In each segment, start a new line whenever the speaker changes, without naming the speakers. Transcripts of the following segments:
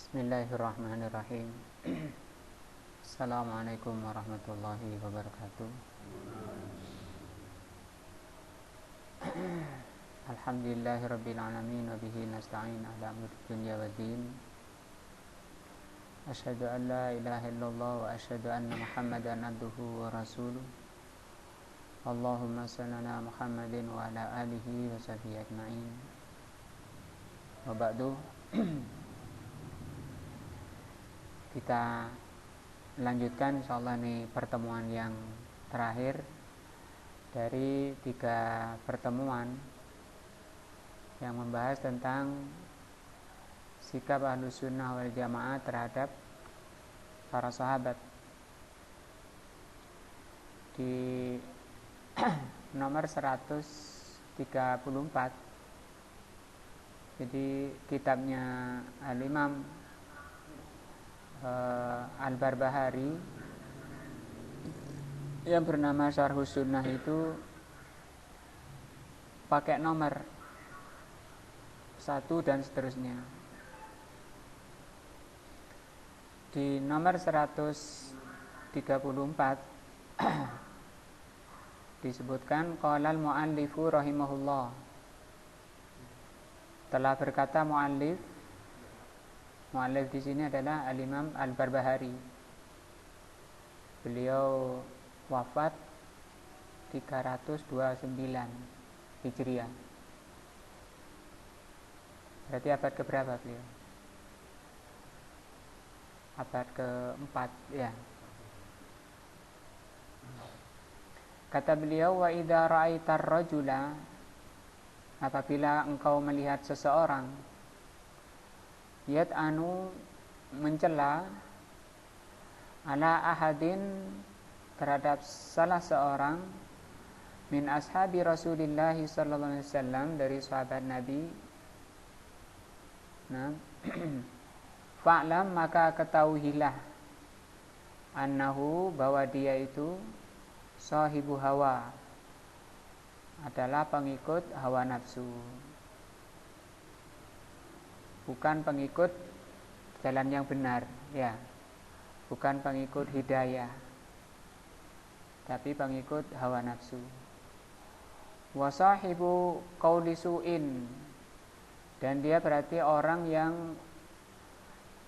Bismillahirrahmanirrahim. Assalamualaikum warahmatullahi wabarakatuh. Alhamdulillahirabbil alamin wa bihi nasta'in ala umuri dunya waddin. Asyhadu an la ilaha illallah wa asyhadu anna Muhammadan abduhu wa rasuluh. Allahumma shalli ala Muhammadin wa ala alihi wa sahbihi ajma'in. Wa ba'du. Kita lanjutkan insyaallah ini pertemuan yang terakhir dari 3 pertemuan yang membahas tentang sikap Ahlus Sunnah wal Jamaah terhadap para sahabat. Di nomor 134, jadi kitabnya Al-Imam Al-Barbahari yang bernama Syarhus Sunnah itu pakai nomor 1 dan seterusnya. Di nomor 134 disebutkan qala al-muallifu rahimahullah, telah berkata muallif di sini adalah Al-Imam Al-Barbahari. Beliau wafat 329 Hijriah. Berarti abad keberapa beliau? Abad ke-4 ya. Kata beliau, wa idza ra'aitar rajula, apabila engkau melihat seseorang yat'anu mencela ala ahadin terhadap salah seorang min ashabi Rasulillah sallallahu alaihi wasallam, dari sahabat Nabi. Nah, fa'lam, maka ketahuilah, annahu, bahwa dia itu sahibu hawa, adalah pengikut hawa nafsu, bukan pengikut jalan yang benar, ya, bukan pengikut hidayah, tapi pengikut hawa nafsu. Wa sahibu qauli su'in, dan dia berarti orang yang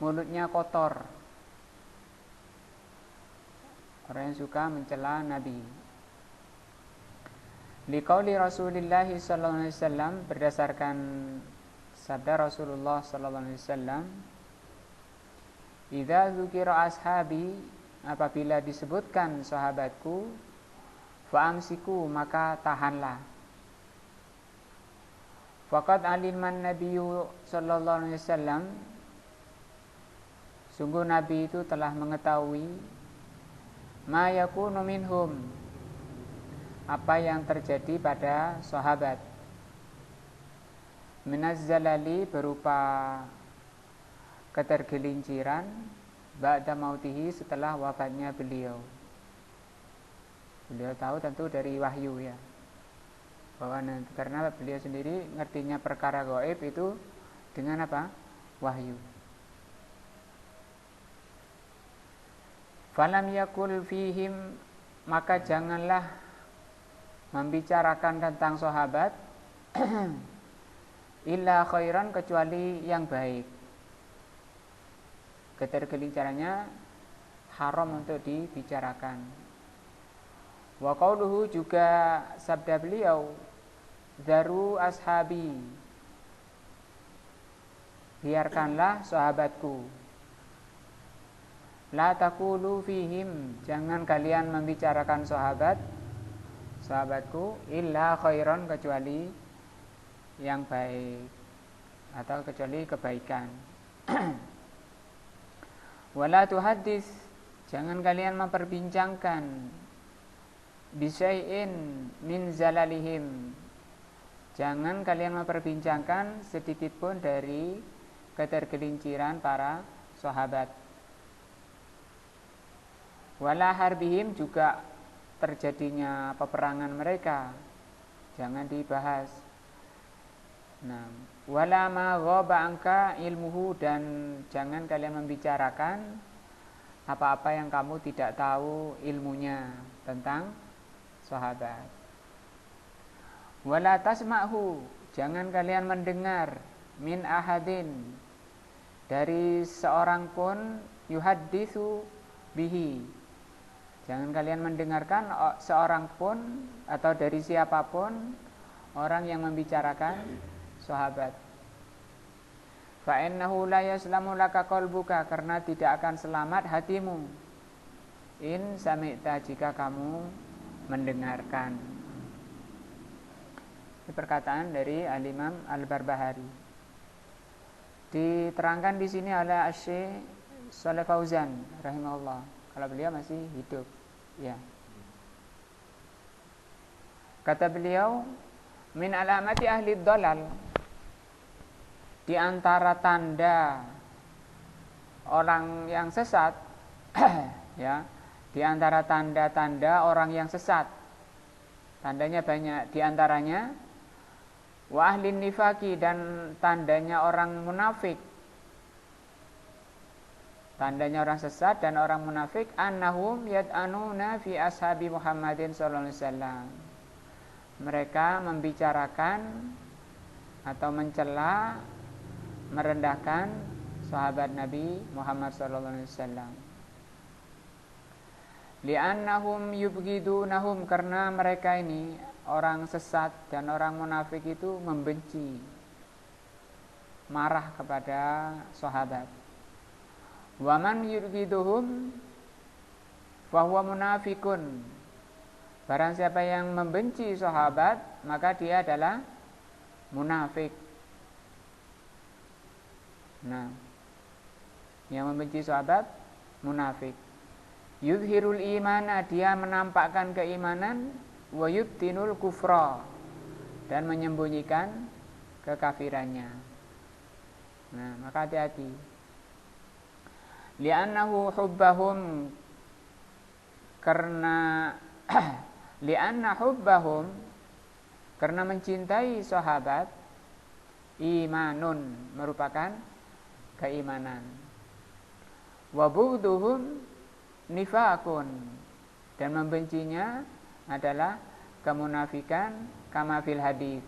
mulutnya kotor, orang yang suka mencela Nabi. Liqauli Rasulillah sallallahu alaihi wasallam, berdasarkan sabda Rasulullah sallallahu alaihi wasallam, idza dzukira ashabi, apabila disebutkan sahabatku, fa'amsiku, maka tahanlah. Faqad aliman nabiyyu sallallahu alaihi wasallam, sungguh Nabi itu telah mengetahui, ma yakunu minhum, apa yang terjadi pada sahabat, minaz zalali, berupa ketergelinciran, ba'da mautihi, setelah wafatnya beliau. Beliau tahu tentu dari wahyu, ya, bahwa karena beliau sendiri ngertinya perkara gaib itu dengan apa? Wahyu. Falam yakul fihim, maka janganlah membicarakan tentang sahabat illa khairan, kecuali yang baik. Ketergelincarannya haram untuk dibicarakan. Wa qauluhu, juga sabda beliau, daru ashabi, biarkanlah sahabatku. La taqulu fihim, jangan kalian membicarakan sahabatku illa khairan, kecuali yang baik, atau kecuali kebaikan. Wala tuhaddits, jangan kalian memperbincangkan, bisyai'in min zalalihim, jangan kalian memperbincangkan sedikit pun dari ketergelinciran para sahabat. Wala harbihim, juga terjadinya peperangan mereka jangan dibahas. Nah, Wala ma ghaba anka ilmuhu, dan jangan kalian membicarakan apa-apa yang kamu tidak tahu ilmunya tentang sahabat. Wala tasma'hu, jangan kalian mendengar min ahadin, dari seorang pun, yuhadditsu bihi, jangan kalian mendengarkan seorang pun atau dari siapapun orang yang membicarakan sahabat. Fa innahu la yaslamu laka qalbuka, karena tidak akan selamat hatimu, in sami'ta, jika kamu mendengarkan. Ini perkataan dari Al-Imam Al-Barbahari. Diterangkan di sini oleh Asy-Syaikh Shalih Fauzan rahimahullah, kalau beliau masih hidup, ya. Kata beliau, min alamati ahli dhalal, di antara tanda orang yang sesat ya, di antara tanda-tanda orang yang sesat, tandanya banyak, di antaranya wa ahli nifaki, dan tandanya orang munafik. Tandanya orang sesat dan orang munafik, annahum yad'anuna fi ashabi Muhammadin sallallahu alaihi wasallam, mereka membicarakan atau mencela, merendahkan sahabat Nabi Muhammad sallallahu alaihi wasallam. Li'annahum yubghidunahum, karena mereka ini orang sesat dan orang munafik itu membenci, marah kepada sahabat. Wa man yubghiduhum fa huwa munafikun, barang siapa yang membenci sahabat maka dia adalah munafik. Nah, yang membenci sahabat munafik. Yudhirul imana, dia menampakkan keimanan, wa yubtinul kufra, dan menyembunyikan kekafirannya. Nah, maka hati-hati. Li'annahu hubbahum, karena li'anna hubbahum, karena mencintai sahabat, imanun, merupakan keimanan. Wa bughduhum nifakun, dan membencinya adalah kemunafikan, kama fil hadis,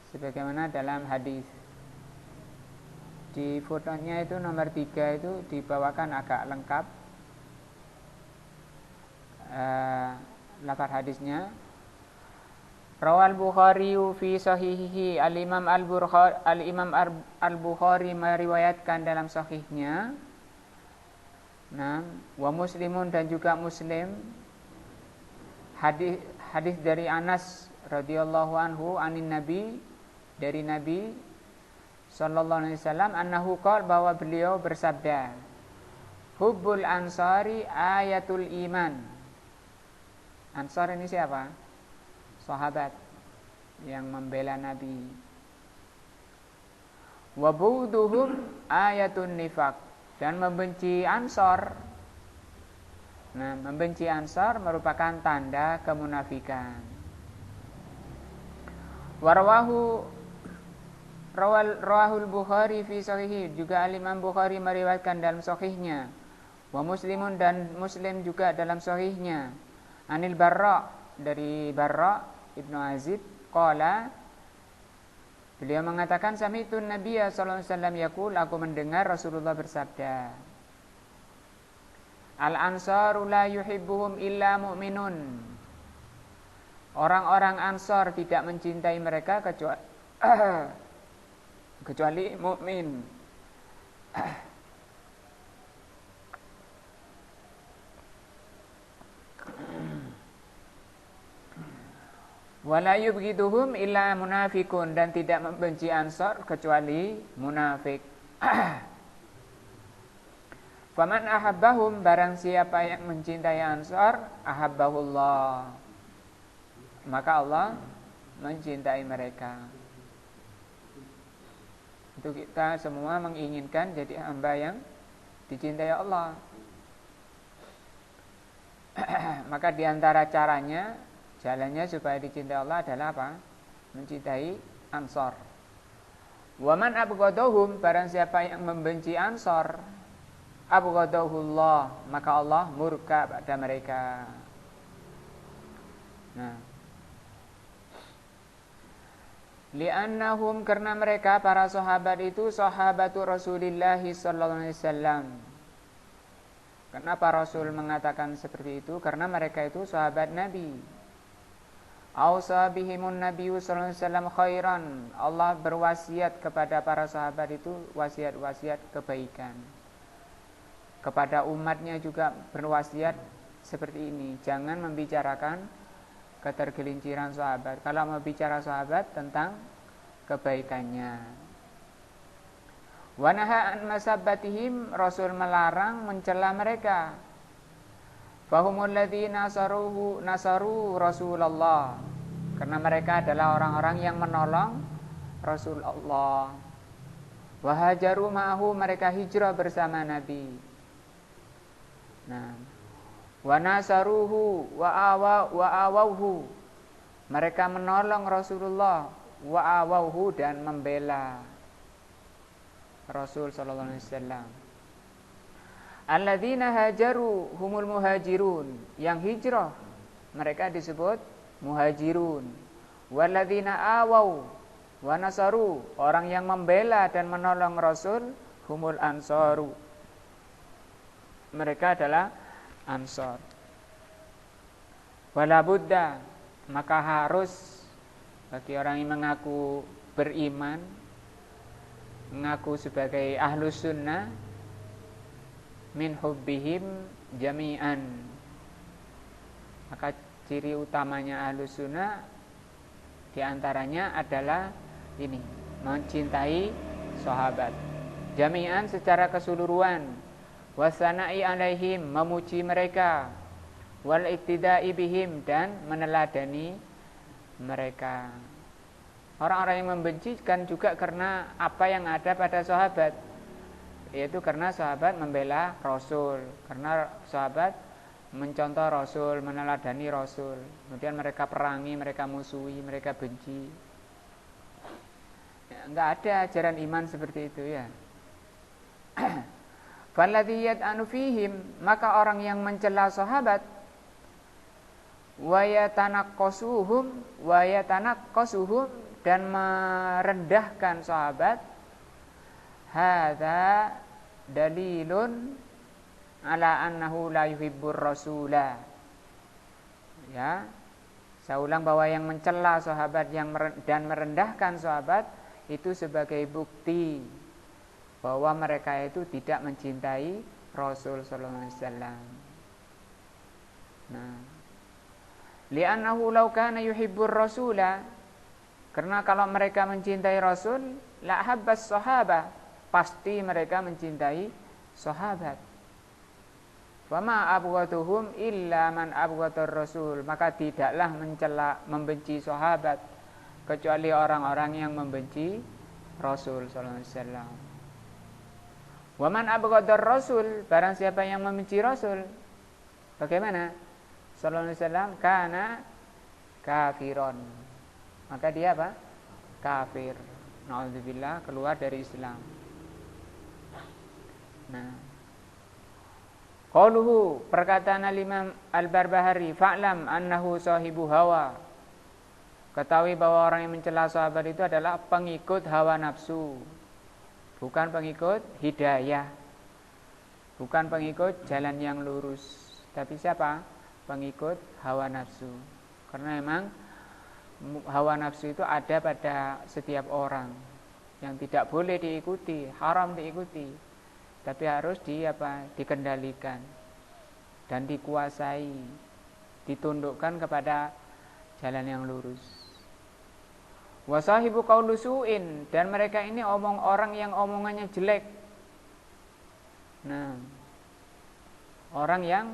sebagaimana dalam hadis. Di fotonya itu nomor 3 itu dibawakan agak lengkap lafaz hadisnya. Rawal Bukhari fi sahihihi, Al-Imam Al-Bukhari meriwayatkan dalam sahihnya. Nah, wa Muslimun, dan juga Muslim, hadis dari Anas radhiyallahu anhu anin Nabi, dari Nabi sallallahu alaihi wasallam, annahu qala, bahwa beliau bersabda, hubbul ansari ayatul iman. Ansar ini siapa? Sahabat yang membela Nabi. Wa bughduhum ayatun nifaq, dan membenci Ansar. Nah, membenci Ansar merupakan tanda kemunafikan. Rawahul Bukhari fi sahihi, juga Imam Bukhari meriwayatkan dalam sahihnya. Wa Muslimun, dan Muslim juga dalam sahihnya. Anil Barra, dari Barra Ibnu Azib, qala, beliau mengatakan, sami'tu Nabiyya sallallahu alaihi wasallam yaqul, aku mendengar Rasulullah bersabda, al-ansaru la yuhibbuhum illa mu'minun, orang-orang Ansar tidak mencintai mereka kecuali mukmin. Wala yubghiduhum illa munafikun, dan tidak membenci Ansar kecuali munafik. Faman ahabbahum, barang siapa yang mencintai Ansar, ahabbahullah, maka Allah mencintai mereka. Itu kita semua menginginkan jadi hamba yang dicintai Allah. Maka diantara caranya, jalannya supaya dicintai Allah adalah apa? Mencintai Ansar. Wa man abghadahum, barang siapa yang membenci Ansor, abghadahullah, maka Allah murka pada mereka. Nah, li'annahum, karena mereka para sahabat itu sahabatu Rasulillah sallallahu alaihi wasallam. Kenapa Rasul mengatakan seperti itu? Karena mereka itu sahabat Nabi. Ausa bihimun nabiyyu sallallahu alaihi wasallam khairan. Allah berwasiat kepada para sahabat itu wasiat-wasiat kebaikan. Kepada umatnya juga berwasiat seperti ini. Jangan membicarakan ketergelinciran sahabat. Kalau mau bicara sahabat tentang kebaikannya. Wa naha an masabbatihim, Rasul melarang mencela mereka. Fahumul ladzina nasaru Rasulullah, karena mereka adalah orang-orang yang menolong Rasulullah. Wa hajaru ma'ahu, mereka hijrah bersama Nabi. Nah, wa nasaruhu wa awauhu, mereka menolong Rasulullah, wa awauhu, dan membela Rasul sallallahu alaihi wasallam. Alladzina hajaru humul muhajirun, yang hijrah mereka disebut muhajirun. Walladzina awau wa nasaru, orang yang membela dan menolong Rasul, humul ansaru, mereka adalah ansar. Wala budda, maka harus bagi orang yang mengaku beriman, mengaku sebagai ahlus sunnah, min hubbihim jami'an, maka ciri utamanya ahlus sunnah diantaranya adalah ini, mencintai sahabat jami'an, secara keseluruhan, wasana'i alaihim, memuji mereka, wal iktida'i bihim, dan meneladani mereka. Orang-orang yang membenci kan juga karena apa yang ada pada sahabat, yaitu karena sahabat membela Rasul, karena sahabat mencontoh Rasul, meneladani Rasul. Kemudian mereka perangi, mereka musuhi, mereka benci. Ya, enggak ada ajaran iman seperti itu ya. Falladhi yad'anu fihim, maka orang yang mencela sahabat, wa yatanaqqasuhum, dan merendahkan sahabat, hadza dalilun ala annahu la yuhibbur rasula. Ya, saya ulang bahwa yang mencela sahabat dan merendahkan sahabat itu sebagai bukti bahwa mereka itu tidak mencintai Rasul sallallahu alaihi wasallam. Nah, li'annahu law kana yuhibbur rasula, karena kalau mereka mencintai Rasul, la habbas sahabah, pasti mereka mencintai sahabat. Fama abghatuhum illa man abghatar rasul, maka tidaklah membenci sahabat kecuali orang-orang yang membenci Rasul sallallahu alaihi wasallam. Wa man abghadar rasul, barang siapa yang membenci Rasul, bagaimana? Sallallahu alaihi wasallam, kana kafiron, maka dia apa? Kafir. Na'udzubillah, keluar dari Islam. Nah, qauluhu, perkataan Al-Imam Al-Barbahari, fa'lam annahu sahibu hawa, ketahui bahwa orang yang mencela sahabat itu adalah pengikut hawa nafsu, bukan pengikut hidayah, bukan pengikut jalan yang lurus, tapi siapa? Pengikut hawa nafsu. Karena memang hawa nafsu itu ada pada setiap orang, yang tidak boleh diikuti, haram diikuti, tapi harus dikendalikan dan dikuasai, ditundukkan kepada jalan yang lurus. Wasahibu qaulu su'in, dan mereka ini orang yang omongannya jelek. Nah, orang yang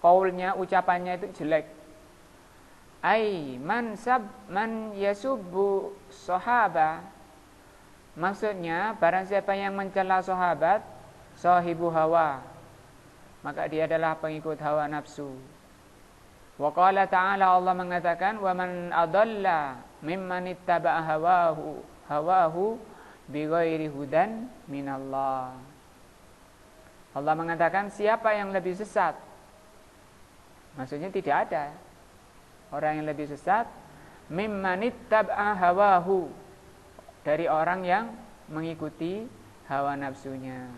qaulnya, ucapannya itu jelek. Ai man yasubbu sahaba, maksudnya barang siapa yang mencela sahabat, sahibu hawa, maka dia adalah pengikut hawa nafsu. Wa qala ta'ala, Allah mengatakan, wa man adalla mimman ittaba'a hawahu bighairi hudan minallah. Allah mengatakan siapa yang lebih sesat? Maksudnya tidak ada orang yang lebih sesat mimman ittaba'a hawahu, dari orang yang mengikuti hawa nafsunya.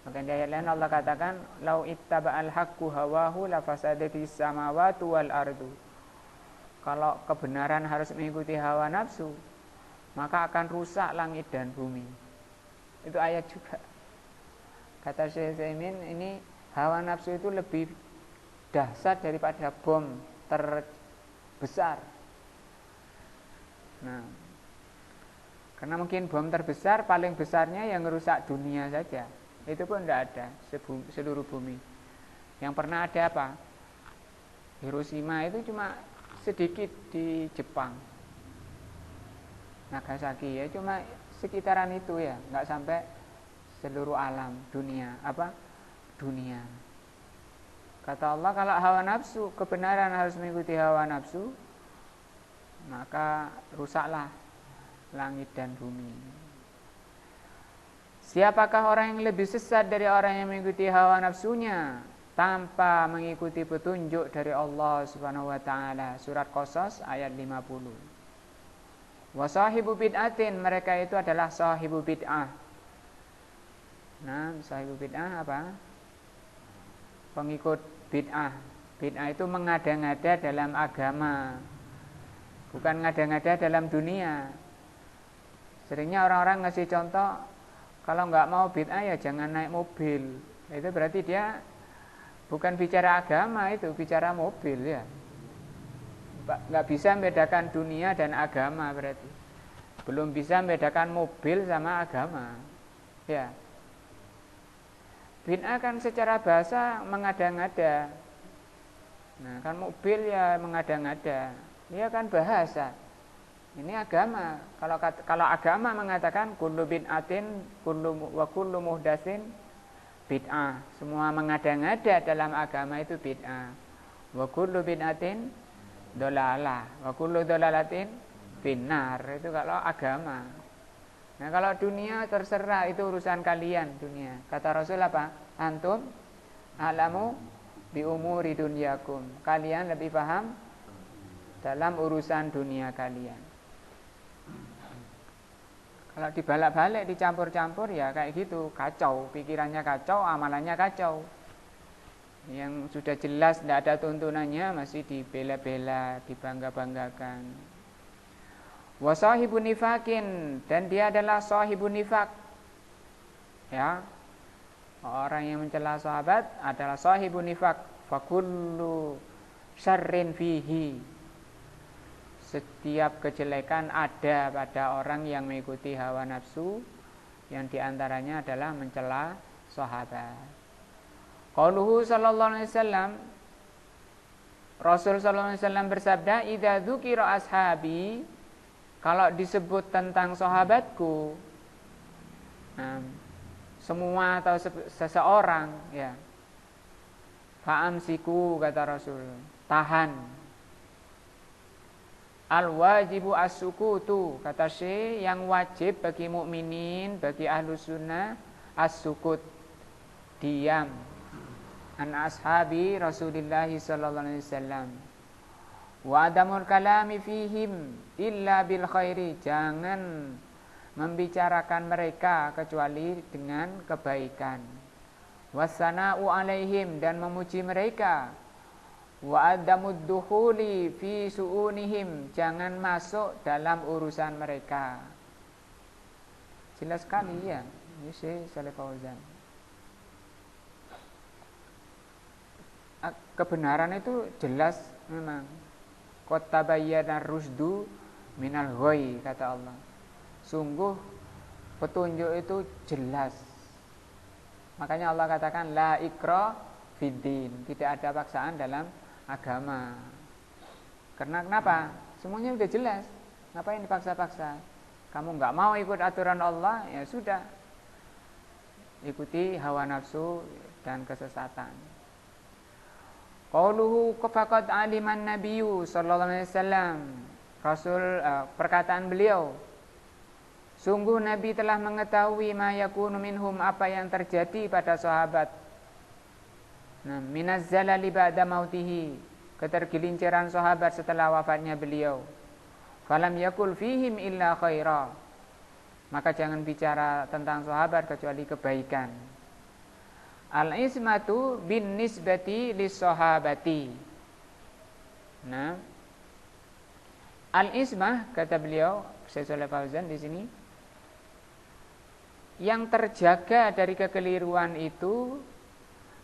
Maka di ayat lain Allah katakan lau ittaba'al haqqu hawahu lafasadatis samawati wal ardu. Kalau kebenaran harus mengikuti hawa nafsu, maka akan rusak langit dan bumi. Itu ayat juga. Kata Syekh Utsaimin, ini hawa nafsu itu lebih dahsyat daripada bom terbesar. Nah, karena mungkin bom terbesar paling besarnya yang merusak dunia saja. Itu pun tidak ada seluruh bumi. Yang pernah ada apa? Hiroshima itu cuma sedikit di Jepang. Nagasaki ya cuma sekitaran itu ya, nggak sampai seluruh alam dunia. Dunia. Kata Allah, kalau hawa nafsu, kebenaran harus mengikuti hawa nafsu, maka rusaklah langit dan bumi. Siapakah orang yang lebih sesat dari orang yang mengikuti hawa nafsunya tanpa mengikuti petunjuk dari Allah Subhanahu wa taala? Surat Qasas ayat 50. Wa sahibu bid'atin, mereka itu adalah sahibu bid'ah. Nah, sahibu bid'ah apa? Pengikut bid'ah. Bid'ah itu mengada-ngada dalam agama, bukan ngada-ngada dalam dunia. Seringnya orang-orang ngasih contoh, kalau nggak mau bid'ah ya jangan naik mobil. Itu berarti dia bukan bicara agama, itu bicara mobil ya. Nggak bisa membedakan dunia dan agama berarti. Belum bisa membedakan mobil sama agama. Ya. Bid'ah kan secara bahasa mengada-ngada. Nah, kan mobil ya mengada-ngada. Dia kan bahasa. Ini agama. Kalau agama mengatakan kullu bid'atin wa kullu muhdatsin bid'ah. Semua mengada-ngada dalam agama itu bid'ah. Wa kullu bid'atin dolalah, wa kullu dolalatin finnar. Itu kalau agama. Nah, kalau dunia terserah, itu urusan kalian dunia. Kata Rasul apa? Antum alamu bi umuri dunyakum. Kalian lebih paham dalam urusan dunia kalian. Kalau dibalak-balik, dicampur-campur ya kayak gitu, kacau, pikirannya kacau, amalannya kacau. Yang sudah jelas tidak ada tuntunannya masih dibela-bela, dibangga-banggakan. Wa sahibun nifakin, dan dia adalah sahibun nifak. Ya. Orang yang mencela sahabat adalah sahibun nifak. Fa kullu syarrin fihi. Setiap kejelekan ada pada orang yang mengikuti hawa nafsu, yang diantaranya adalah mencela sahabat. Qauluhu sallallahu alaihi wasallam, Rasul sallallahu alaihi wasallam bersabda, "Idza dzukira ashabi," kalau disebut tentang sahabatku, semua atau seseorang, ya, fa'amsiku, kata Rasul, tahan. Al-wajibu as-sukutu, kata Syekh, yang wajib bagi mukminin, bagi ahlus sunnah, as-sukut, diam. An ashabi Rasulullah sallallahu alaihi wasallam. Wa adamul kalami fihim illa bil khairi, jangan membicarakan mereka kecuali dengan kebaikan. Wassana'u alaihim, dan memuji mereka. Wa adamud dukhuli fi su'unihim, jangan masuk dalam urusan mereka. Jelas sekali ya, ini Syekh Shalih Fauzan. Kebenaran itu jelas memang. Qad tabayyana rusdu minal ghoi, kata Allah. Sungguh petunjuk itu jelas. Makanya Allah katakan la ikra fiddin, tidak ada paksaan dalam agama. Karena kenapa? Semuanya sudah jelas. Ngapain dipaksa-paksa? Kamu enggak mau ikut aturan Allah, ya sudah, ikuti hawa nafsu dan kesesatan. Qauluhu faqad aliman nabiyyu sallallahu alaihi wasallam, perkataan beliau, sungguh Nabi telah mengetahui ma yakunu minhum, apa yang terjadi pada sahabat. Nah, minaz zalali ba'da mautihi, ketergelinciran sahabat setelah wafatnya beliau. Falam yakul fihim illa khaira, maka jangan bicara tentang sahabat kecuali kebaikan. Al-ismatu bin nisbati lis sahabati. Nah, al-ismah, kata beliau Syekh Shalih Fauzan di sini, yang terjaga dari kekeliruan itu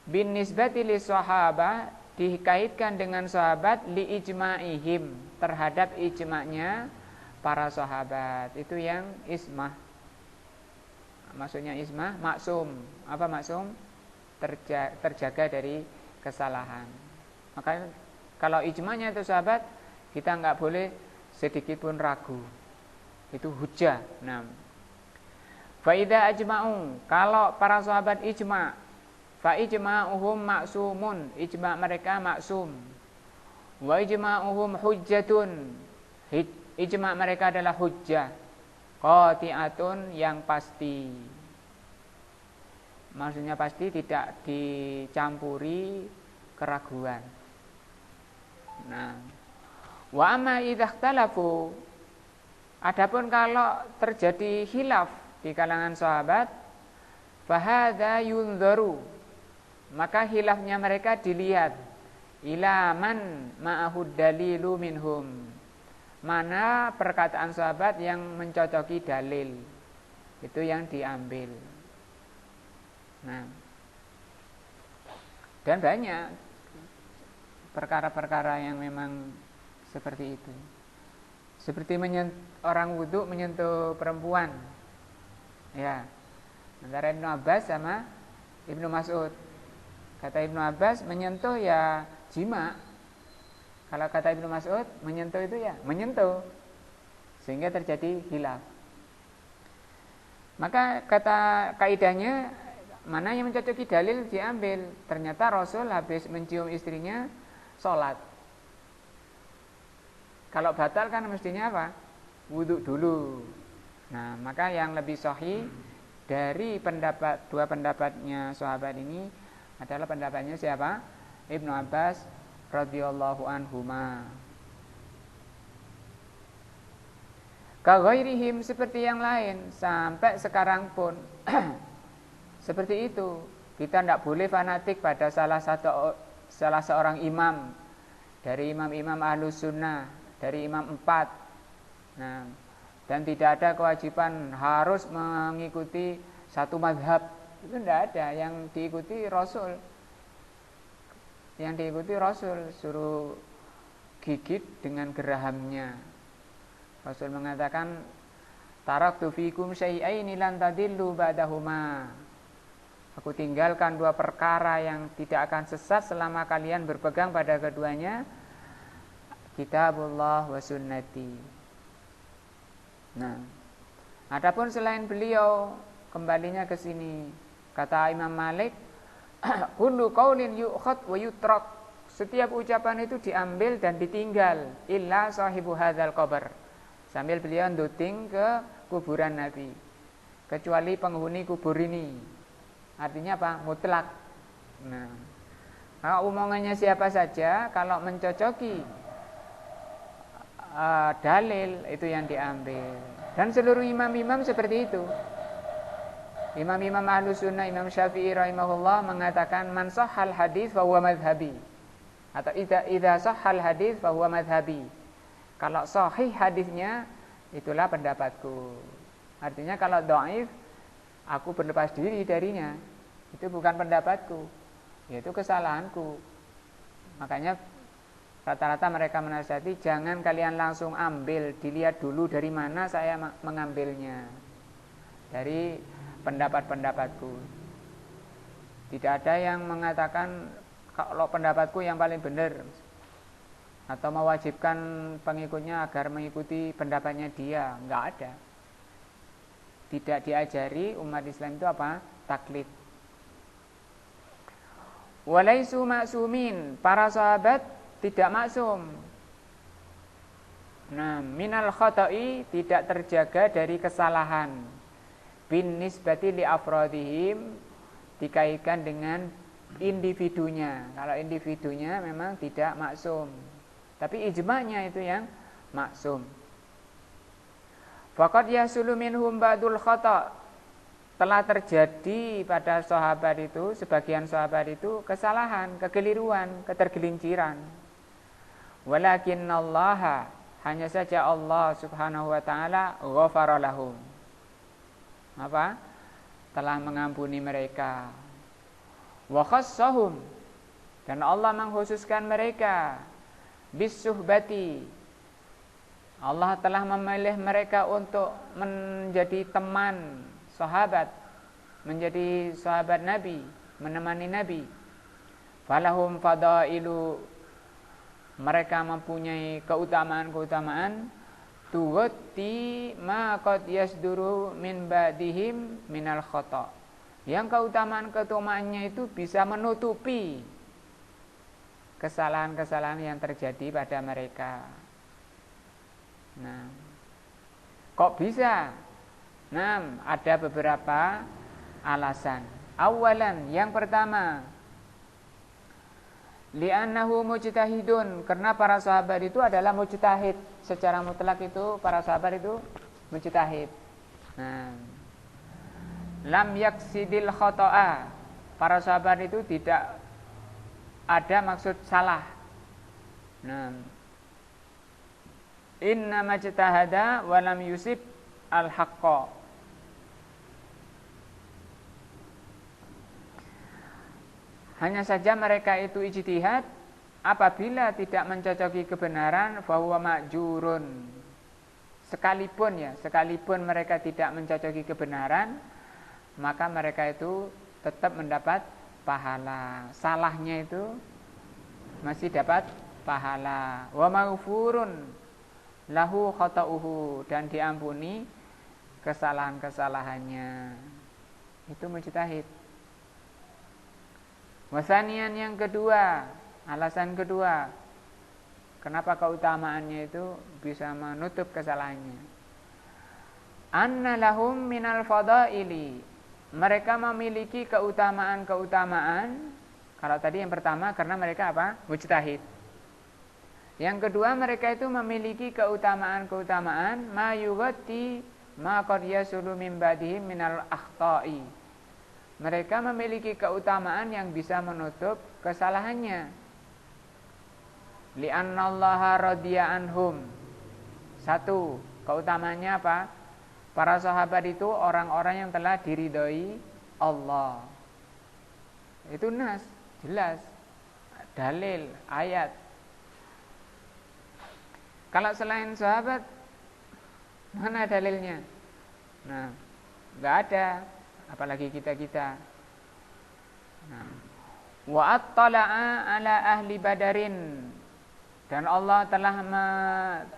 bin nisbati lis sahabah, dikaitkan dengan sahabat, li ijma'ihim, terhadap ijma'nya para sahabat. Itu yang ismah. Maksudnya ismah, maksum. Apa maksum? Terjaga dari kesalahan. Maka kalau ijma'nya itu sahabat, kita enggak boleh sedikit pun ragu. Itu hujjah. Nah, fa idza ajma'u, kalau para sahabat ijma', fa ijma'uhum maksumun, ijma' mereka maksum. Wa ijma'uhum hujjatun, ijma' mereka adalah hujjah. Qati'atun, yang pasti. Maksudnya pasti, tidak dicampuri keraguan. Nah, wa amma idza ikhtalafu, adapun kalau terjadi khilaf di kalangan sahabat, fa hadza yunzaru, maka khilafnya mereka dilihat, ila man ma'ahud dalilu minhum, mana perkataan sahabat yang mencocoki dalil, itu yang diambil. Nah, dan banyak perkara-perkara yang memang seperti itu. Seperti orang wudu menyentuh perempuan, ya, antara Ibnu Abbas sama Ibnu Mas'ud. Kata Ibnu Abbas, menyentuh ya jima. Kalau kata Ibnu Mas'ud, menyentuh itu ya menyentuh, sehingga terjadi khilaf. Maka kata kaidahnya, mana yang mencocoki dalil diambil. Ternyata Rasul habis mencium istrinya sholat. Kalau batal kan mestinya apa? Wudhu dulu. Nah, maka yang lebih sahih dari dua pendapatnya sahabat ini adalah pendapatnya siapa? Ibnu Abbas radhiyallahu anhuma. Ka ghairihim, seperti yang lain, sampai sekarang pun seperti itu. Kita tidak boleh fanatik pada salah seorang imam dari imam-imam Ahlus Sunnah, dari imam 4. Nah, dan tidak ada kewajiban harus mengikuti satu mazhab. Itu tidak ada. Yang diikuti Rasul. Yang diikuti Rasul, suruh gigit dengan gerahamnya. Rasul mengatakan, taraktu fikum syai'aini lan tadillu ba'dahuma. Aku tinggalkan 2 perkara yang tidak akan sesat selama kalian berpegang pada keduanya, kitabullah wa sunnati. Nah, adapun selain beliau, kembalinya ke sini. Kata Imam Malik, kullu qaulin yu'khad wa yutrak. Setiap ucapan itu diambil dan ditinggal, illa sahibu hadzal qabr. Sambil beliau nduting ke kuburan Nabi. Kecuali penghuni kubur ini. Artinya apa? Mutlak. Nah, kalau omongannya siapa saja, kalau mencocoki dalil, itu yang diambil. Dan seluruh imam-imam seperti itu. Imam-imam Ahlus Sunnah, Imam Syafi'i rahimahullah mengatakan, man sahhal hadis fa huwa madhhabi. Atau idza sahhal hadis fa huwa madhhabi. Kalau sahih hadisnya, itulah pendapatku. Artinya kalau dhaif, aku berlepas diri darinya. Itu bukan pendapatku, yaitu kesalahanku. Makanya rata-rata mereka menasihati, jangan kalian langsung ambil, dilihat dulu dari mana saya mengambilnya. Dari pendapat-pendapatku. Tidak ada yang mengatakan kalau pendapatku yang paling benar, atau mewajibkan pengikutnya agar mengikuti pendapatnya dia. Enggak ada. Tidak diajari umat Islam itu apa? Taklid. Walaisu maksumin, para sahabat tidak maksum. Nah, minal khata'i tidak terjaga dari kesalahan. Bin nisbati li afrodihim dikaitkan dengan individunya. Kalau individunya memang tidak maksum, tapi ijma'nya itu yang maksum. Faqad yasulu minhum ba'dul khata', telah terjadi pada sahabat itu, sebagian sahabat itu kesalahan, kekeliruan, ketergelinciran. Walakinallaha, hanya saja Allah Subhanahu wa taala ghafara lahum. Apa? Telah mengampuni mereka. Wa khassahum, dan Allah mengkhususkan mereka bisuhbati. Allah telah memilih mereka untuk menjadi teman sahabat, menjadi sahabat Nabi, menemani Nabi. Falahum fadailu, mereka mempunyai keutamaan-keutamaan tughatti ma qad yasduru min ba'dihim minal khata', yang keutamaan-keutamaannya itu bisa menutupi kesalahan-kesalahan yang terjadi pada mereka. Nah, kok bisa? Nah, ada beberapa alasan. Awalan, yang pertama, li'annahu mujtahidun, karena para sahabat itu adalah mujtahid. Secara mutlak itu para sahabat itu mujtahid. Nah, lam yaksidil khoto'a, para sahabat itu tidak ada maksud salah. Nah, inna majtahada wa lam yusib al-haqqa. Hanya saja mereka itu ijtihad, apabila tidak mencocoki kebenaran fahuwa ma'jurun. Sekalipun mereka tidak mencocoki kebenaran, maka mereka itu tetap mendapat pahala. Salahnya itu masih dapat pahala. Wa maghfurun lahu khata'uhu, dan diampuni kesalahan-kesalahannya. Itu mujtahid. Wasanian, yang kedua, alasan kedua, kenapa keutamaannya itu bisa menutup kesalahannya. Anna lahum minal fadaili, mereka memiliki keutamaan-keutamaan. Kalau tadi yang pertama karena mereka apa? Mujtahid. Yang kedua, mereka itu memiliki keutamaan-keutamaan ma yughatti ma qad yasulu min ba'dihim minal akhta'i. Mereka memiliki keutamaan yang bisa menutup kesalahannya. Li'annallaha radiya anhum. Satu, keutamaannya apa? Para sahabat itu orang-orang yang telah diridhoi Allah. Itu nas, jelas, dalil, ayat. Kalau selain sahabat, mana dalilnya? Nah, enggak ada, apalagi kita-kita. Nah, wa attala'a ala ahli badarin, dan Allah telah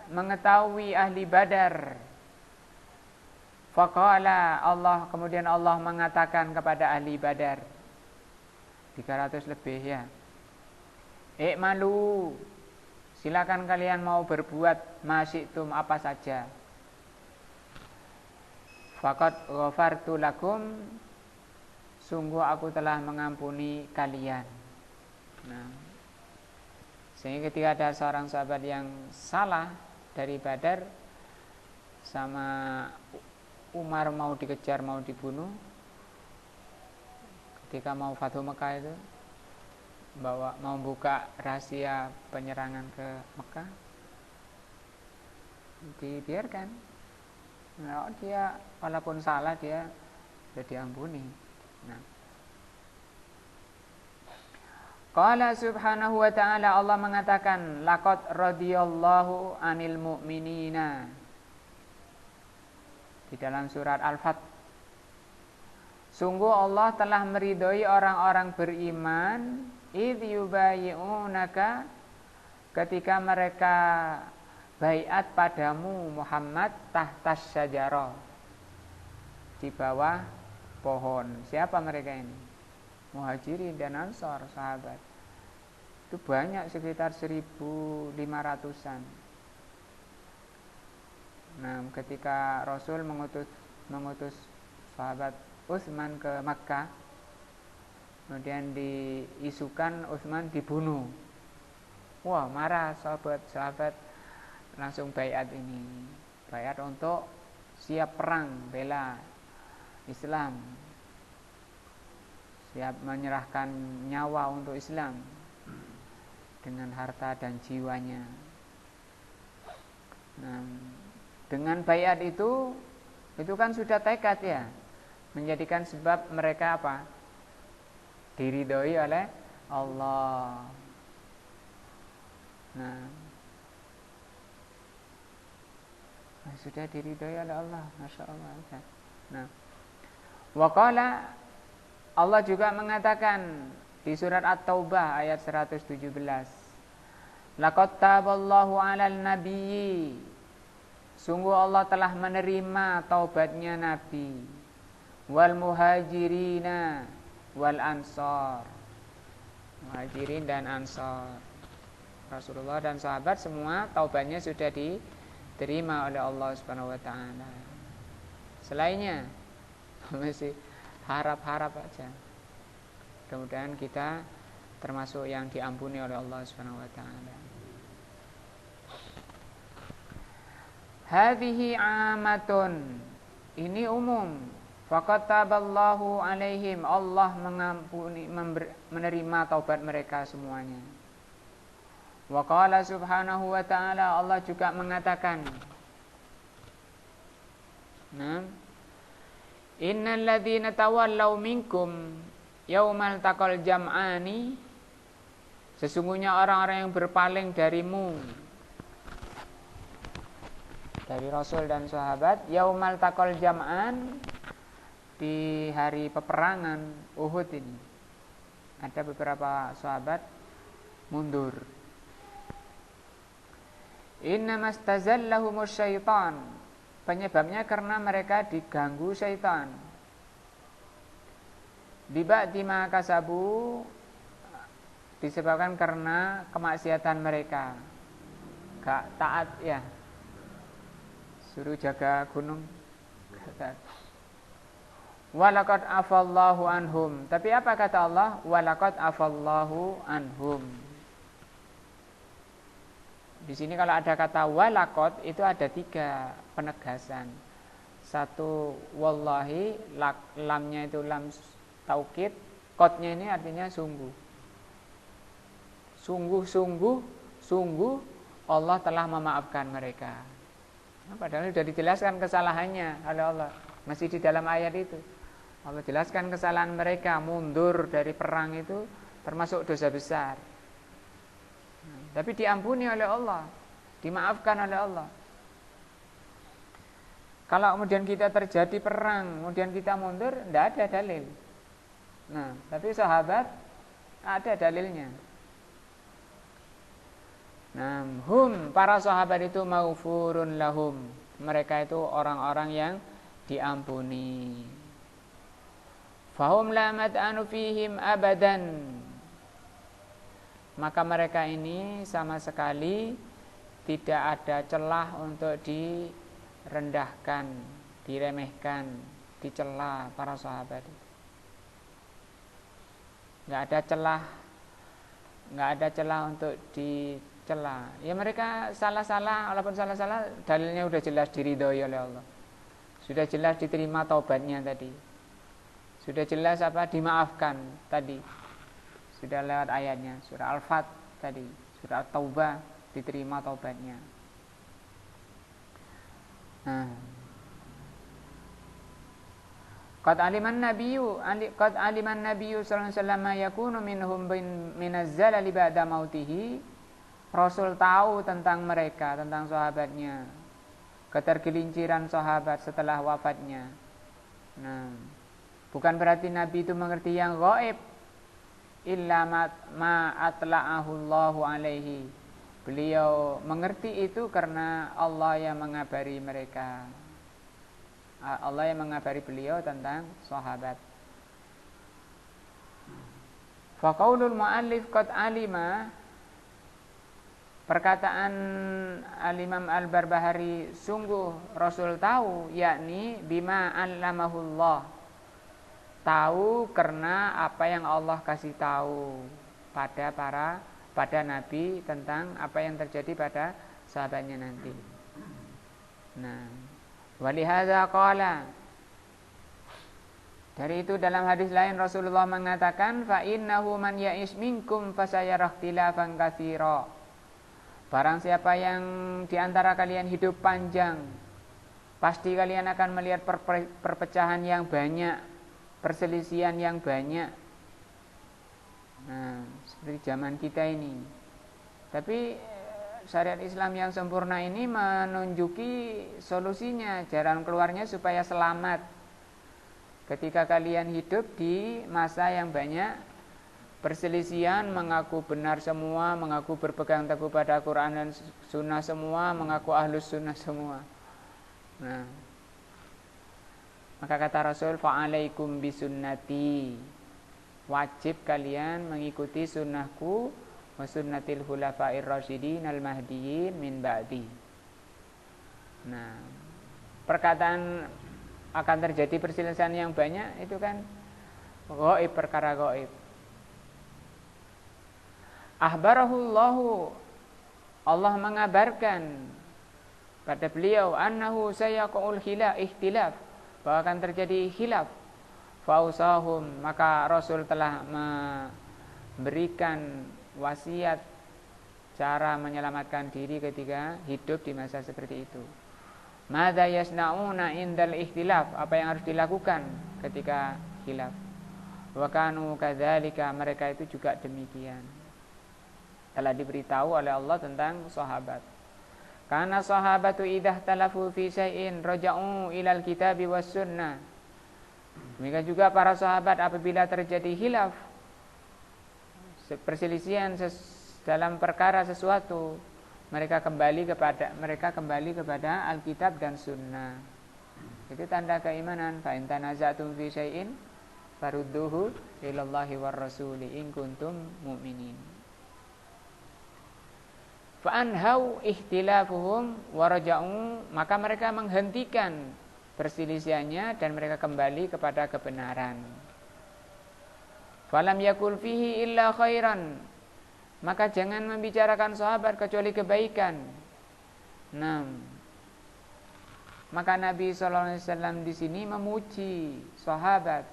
mengetahui ahli Badar. Faqala, Allah, kemudian Allah mengatakan kepada ahli Badar, 300 lebih ya, I'malu, silakan kalian mau berbuat masyitum, apa saja. Faqad ghafartu lakum, sungguh aku telah mengampuni kalian. Nah, sehingga ketika ada seorang sahabat yang salah dari Badar, sama Umar mau dikejar, mau dibunuh, ketika mau Fathu Mekah itu, mau buka rahasia penyerangan ke Mekah, dibiarkan. Nah, dia walaupun salah, dia sudah diampuni. Nah, Qala subhanahu wa ta'ala, Allah mengatakan, laqad radiyallahu anil mu'minina, di dalam surat Al-Fat. Sungguh Allah telah meridhoi orang-orang beriman, idh yubayi'unaka, ketika mereka baiat padamu Muhammad, tahtas syajarah, di bawah pohon. Siapa mereka ini? Muhajirin dan Ansor, sahabat. Itu banyak, sekitar 1.500-an. Nah, ketika Rasul mengutus sahabat Utsman ke Makkah, kemudian diisukan Utsman dibunuh. Wah, marah sahabat-sahabat, langsung baiat ini. Baiat untuk siap perang bela Islam. Siap menyerahkan nyawa untuk Islam dengan harta dan jiwanya. Nah, dengan baiat itu kan sudah tekad ya, menjadikan sebab mereka apa? Diridhoi oleh Allah. Nah, sudah diridhoi oleh Allah, masya Allah. Nah, waqala, Allah juga mengatakan di surat At-Taubah ayat 117, laqad taballahu 'alal nabiyyi, sungguh Allah telah menerima taubatnya Nabi, wal muhajirina wal ansar, muhajirin dan ansar, Rasulullah dan sahabat semua taubatnya sudah diterima oleh Allah Subhanahu wa taala. Selainnya masih harap-harap aja. Mudah-mudahan kita termasuk yang diampuni oleh Allah Subhanahu wa taala. Hadhihi amatun, ini umum. Faqad taballahu alaihim, Allah mengampuni, menerima taubat mereka semuanya. Wa qala subhanahu wa ta'ala, Allah juga mengatakan, nah, innal ladzina tawallaw minkum yaumal taqal jam'ani, sesungguhnya orang-orang yang berpaling darimu, dari Rasul dan sahabat, yaumal taqal jam'an, di hari peperangan Uhud ini ada beberapa sahabat mundur. Innamastazallahumush syaitan, penyebabnya karena mereka diganggu syaitan. Biba'di ma kasabu, disebabkan karena kemaksiatan mereka, gak taat ya, suruh jaga gunung gak taat. Walaqad afallahu anhum, tapi apa kata Allah? Walaqad afallahu anhum. Di sini kalau ada kata walaqad, itu ada 3 penegasan. Satu, wallahi, lamnya itu lam taukid, qadnya ini artinya sungguh. Sungguh Allah telah memaafkan mereka. Nah, padahal sudah dijelaskan kesalahannya oleh Allah, masih di dalam ayat itu. Allah jelaskan kesalahan mereka, mundur dari perang itu termasuk dosa besar. Tapi diampuni oleh Allah, dimaafkan oleh Allah. Kalau kemudian kita terjadi perang, kemudian kita mundur, tidak ada dalil. Nah, tapi sahabat ada dalilnya. Nah, para sahabat itu maghfurun lahum, mereka itu orang-orang yang diampuni. Fahum la mad'anu fihim abadan, maka mereka ini sama sekali tidak ada celah untuk direndahkan, diremehkan, dicela para sahabat. Enggak ada celah untuk dicela. Ya mereka salah-salah, walaupun salah-salah dalilnya sudah jelas diridhoi oleh Allah. Sudah jelas diterima taubatnya tadi. Sudah jelas dimaafkan tadi. Sudah lewat ayatnya, surah Al-Fat tadi, surah At-Taubah diterima taubatnya. Nah, qad aliman nabiyyu sallallahu alaihi wasallam yakunu minhum minazzalali ba'da mautihi. Rasul tahu tentang mereka, tentang sahabatnya, ketergelinciran sahabat setelah wafatnya. Nah, bukan berarti Nabi itu mengerti yang gaib. Illa ma atla'ahu Allahu alaihi. Beliau mengerti itu karena Allah yang mengabari mereka. Allah yang mengabari beliau tentang sahabat. Fa qaulul muallif qad alima, perkataan Al-Imam Al-Barbahari, sungguh Rasul tahu, yakni bima allamahullah, tahu karena apa yang Allah kasih tahu pada Nabi tentang apa yang terjadi pada sahabatnya nanti. Nah, walihadza qala, dari itu dalam hadis lain Rasulullah mengatakan, fa innahu man ya'ish minkum fasayara ikhtilafan katsira. Barang siapa yang di antara kalian hidup panjang, pasti kalian akan melihat perpecahan yang banyak, perselisihan yang banyak. Nah, seperti zaman kita ini. Tapi syariat Islam yang sempurna ini menunjuki solusinya, jalan keluarnya supaya selamat. Ketika kalian hidup di masa yang banyak perselisihan, mengaku benar semua, mengaku berpegang teguh pada Quran dan Sunnah semua, mengaku ahlus sunnah semua. Nah, maka kata Rasul, fa'alaikum bisunnati, wajib kalian mengikuti sunnahku wa sunnatil khulafair rasyidin al mahdiyyin min ba'di. Nah, perkataan akan terjadi perselisihan yang banyak itu kan ghaib, perkara ghaib. Ahbarahullahu, Allah mengabarkan pada beliau, annahu sayaqul ikhtilaf, bahwa akan terjadi khilaf. Fausahum, maka Rasul telah memberikan wasiat cara menyelamatkan diri ketika hidup di masa seperti itu. Madza yasnauna indal ikhtilaf, apa yang harus dilakukan ketika khilaf. Wa kanu kadzalika, mereka itu juga demikian. Telah diberitahu oleh Allah tentang sahabat. Karena sahabatu idah talafu fi syai'in raja'u ilal kitabi was sunnah. Demikian juga para sahabat apabila terjadi khilaf, perselisihan dalam perkara sesuatu, mereka kembali kepada Alkitab dan Sunnah. Itu tanda keimanan. Fa in tanaza'tum fi syai'in farudduhu ilallahi war rasuli in kuntum mu'minin. Fa anhau ikhtilafuhum wa raja'u, maka mereka menghentikan perselisihannya dan mereka kembali kepada kebenaran. Falam yakul fihi illa khairan, maka jangan membicarakan sahabat kecuali kebaikan. Nah, maka Nabi sallallahu alaihi wasallam di sini memuji sahabat.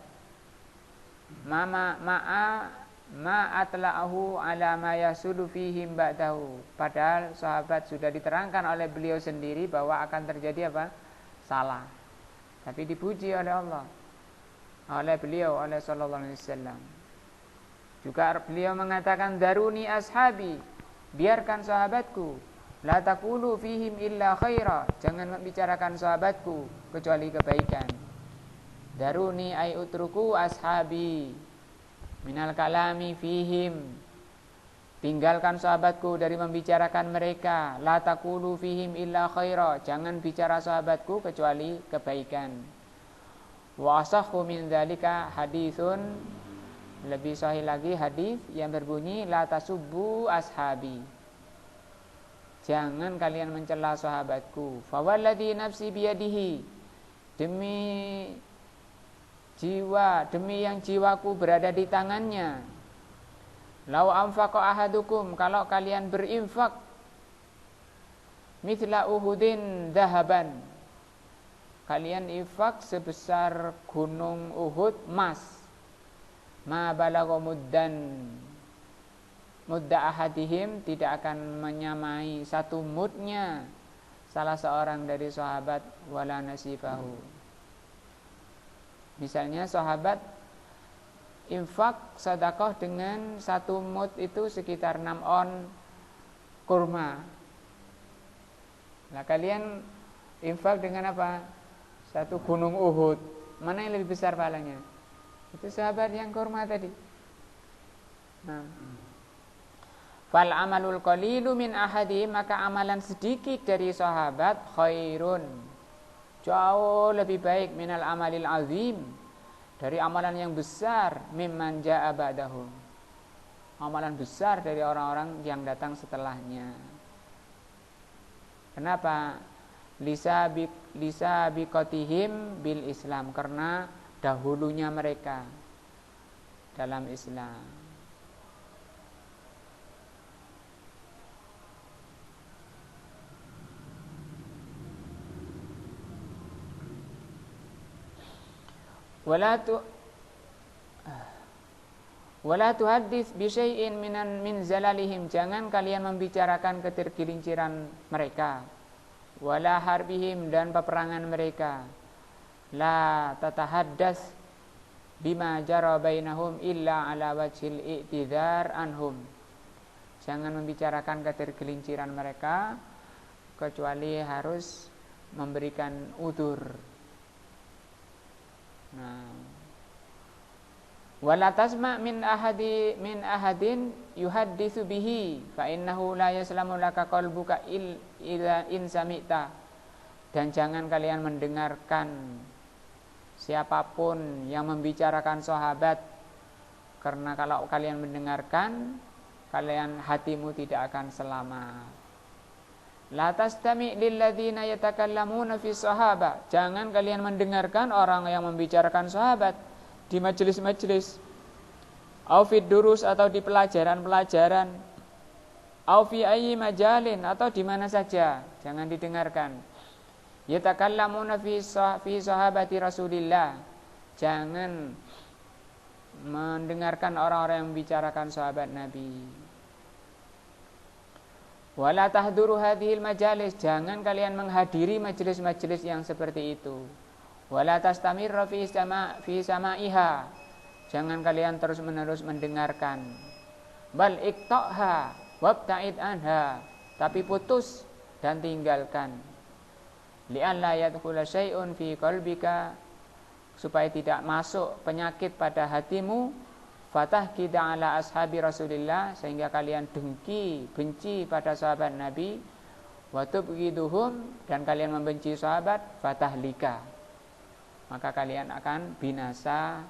Ma atla'ahu ala ma yasulu fihim ba'dahu. Padahal sahabat sudah diterangkan oleh beliau sendiri bahwa akan terjadi apa? Salah. Tapi dipuji oleh Allah, oleh beliau, oleh sallallahu alaihi wasallam. Juga beliau mengatakan, daruni ashabi, biarkan sahabatku, la taqulu fihim illa khaira, jangan membicarakan sahabatku kecuali kebaikan. Daruni ay utruku ashabi minal kalami fihim, tinggalkan sahabatku dari membicarakan mereka. La taqulu fihim illa khaira, jangan bicara sahabatku kecuali kebaikan. Wa asahhu min dzalika haditsun, lebih sahih lagi hadis yang berbunyi, la tasubbu ashabi, jangan kalian mencela sahabatku. Fa walladzi nafsi biyadihi, demi yang jiwaku berada di tangannya, lau anfaqa ahadukum, kalau kalian berinfak, mithla uhudin dahaban, kalian infak sebesar gunung Uhud emas, ma balagha mudda ahadihim, tidak akan menyamai satu mudnya salah seorang dari sahabat, wala nasifahu. Misalnya sahabat infak sedekah dengan satu mud itu sekitar 6 on kurma. Nah, kalian infak dengan apa? Satu gunung Uhud. Mana yang lebih besar pahalanya? Itu sahabat yang kurma tadi. Nah, fal amalul qalilu min ahadi, maka amalan sedikit dari sahabat khairun, jauh lebih baik, minal amalil azim, dari amalan yang besar, mimman ja'a ba'dahum, amalan besar dari orang-orang yang datang setelahnya. Kenapa? Lisabiqatihim bil Islam, karena dahulunya mereka dalam Islam. Wala tuhaddits bi syai'in min zalalihim, jangan kalian membicarakan ketergelinciran mereka. Wala harbihim, dan peperangan mereka. La tatahaddas bima jara bainahum illa ala wajhil i'tidhar anhum, jangan membicarakan ketergelinciran mereka kecuali harus memberikan udzur. Nah, wala tasma' min ahadin yuhadditsu bihi fa innahu la yaslamu laka qalbuka illa in sami'ta, dan jangan kalian mendengarkan siapapun yang membicarakan sahabat, karena kalau kalian mendengarkan, kalian hatimu tidak akan selamat. La tastami' lilladzina yatakallamuna fi sahaba, jangan kalian mendengarkan orang yang membicarakan sahabat di majelis-majelis, au fid durus, atau di pelajaran-pelajaran, au fi ayyi majalin, atau di mana saja, jangan didengarkan. Yatakallamuna fi sahabati Rasulillah, jangan mendengarkan orang-orang yang membicarakan sahabat Nabi. Wala tahduru hadhil majalis, jangan kalian menghadiri majelis-majelis yang seperti itu. Wala tastamirra fi sama'iha, jangan kalian terus-menerus mendengarkan. Bal iqta'ha wabta'id anha, tapi putus dan tinggalkan. Li'an la yadkhula syai'un fi qalbika, supaya tidak masuk penyakit pada hatimu. Fatah kita ala ashabi Rasulillah, sehingga kalian dengki, benci pada sahabat Nabi. Wa tubghiduhum, dan kalian membenci sahabat. Fatahlika, maka kalian akan binasa.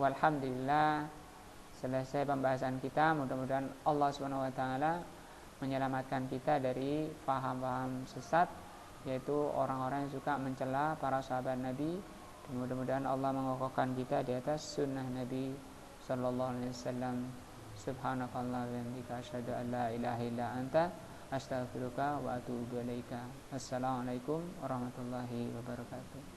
Walhamdulillah, selesai pembahasan kita. Mudah-mudahan Allah SWT menyelamatkan kita dari paham-paham sesat, yaitu orang-orang yang suka mencela para sahabat Nabi. Dan mudah-mudahan Allah mengokohkan kita di atas sunnah Nabi sallallahu alaihi wasallam. Subhanakallah wa bihamdika asyhadu an la ilaha illa anta astaghfiruka wa atubu ilaika. Assalamualaikum warahmatullahi wabarakatuh.